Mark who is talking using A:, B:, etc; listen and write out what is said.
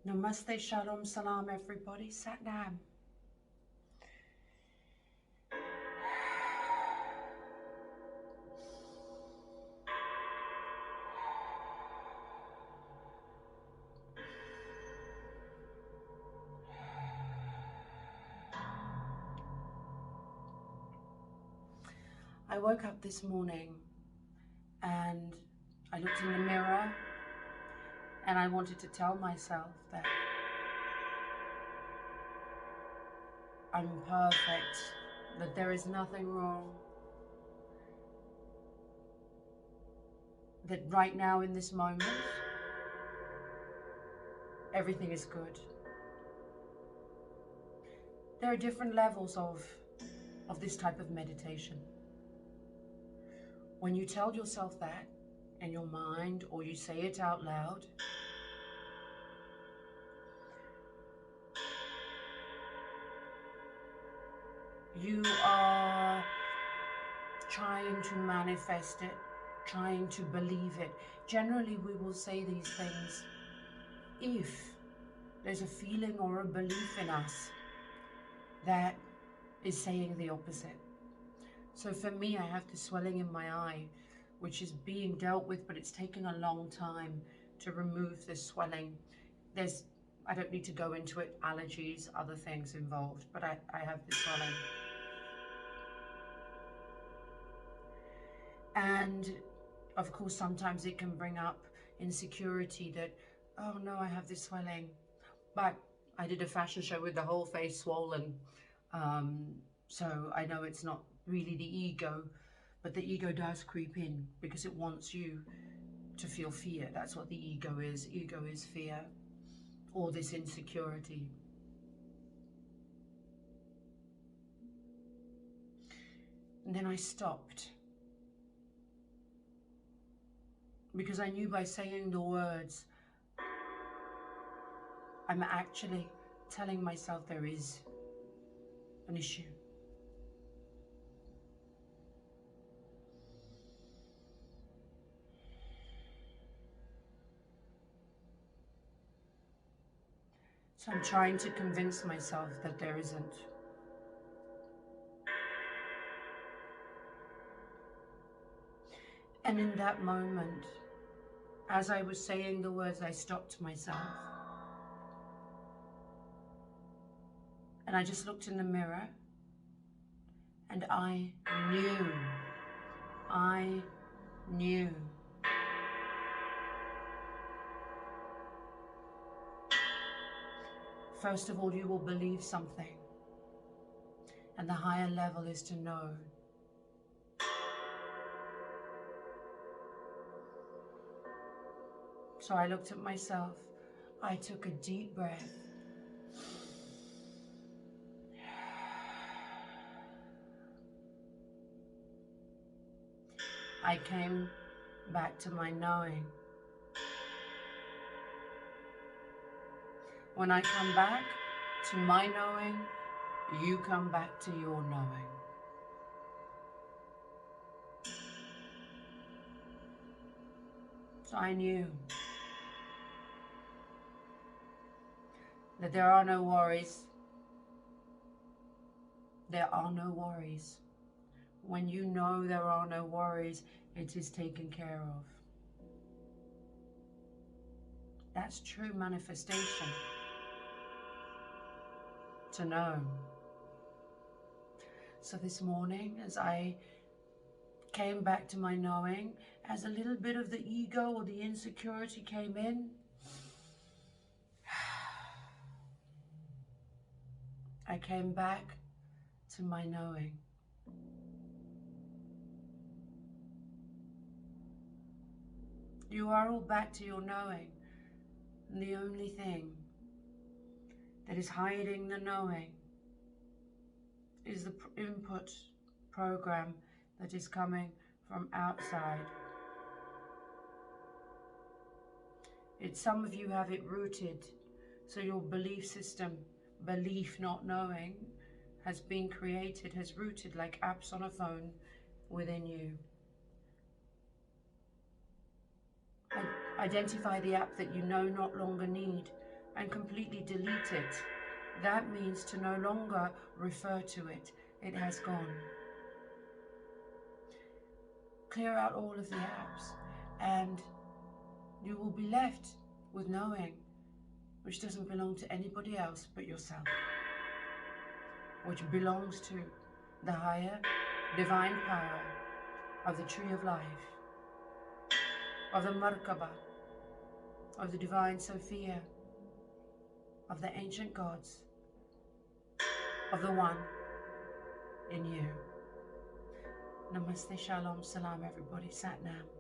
A: Namaste, Shalom, Salam, everybody. Satnam. I woke up this morning and I looked in the mirror and I wanted to tell myself that I'm perfect, that there is nothing wrong, that right now in this moment, everything is good. There are different levels of this type of meditation. When you tell yourself that in your mind or you say it out loud, you are trying to manifest it, trying to believe it. Generally, we will say these things if there's a feeling or a belief in us that is saying the opposite. So for me, I have the swelling in my eye, which is being dealt with, but it's taken a long time to remove this swelling. I don't need to go into it, allergies, other things involved, but I have this swelling. And of course, sometimes it can bring up insecurity that, oh no, I have this swelling. But I did a fashion show with the whole face swollen. So I know it's not really the ego, but the ego does creep in because it wants you to feel fear. That's what the ego is. Ego is fear, or this insecurity. And then I stopped, because I knew by saying the words, I'm actually telling myself there is an issue. So I'm trying to convince myself that there isn't. And in that moment, as I was saying the words, I stopped myself. And I just looked in the mirror and I knew. First of all, you will believe something. And the higher level is to know. So I looked at myself. I took a deep breath. I came back to my knowing. When I come back to my knowing, you come back to your knowing. So I knew that there are no worries. There are no worries. When you know there are no worries, it is taken care of. That's true manifestation. To know. So this morning, as I came back to my knowing, as a little bit of the ego or the insecurity came in, I came back to my knowing. You are all back to your knowing. And the only thing that is hiding the knowing is the input program that is coming from outside. Some of you have it rooted, so your belief system, belief not knowing, has been created, has rooted like apps on a phone within you. Identify the app that you no longer need and completely delete it. That means to no longer refer to it. It has gone. Clear out all of the apps and you will be left with knowing, which doesn't belong to anybody else but yourself, which belongs to the higher divine power of the tree of life, of the Markaba, of the divine Sofia, of the ancient gods, of the one in you. Namaste, Shalom, Salam everybody, Sat Nam.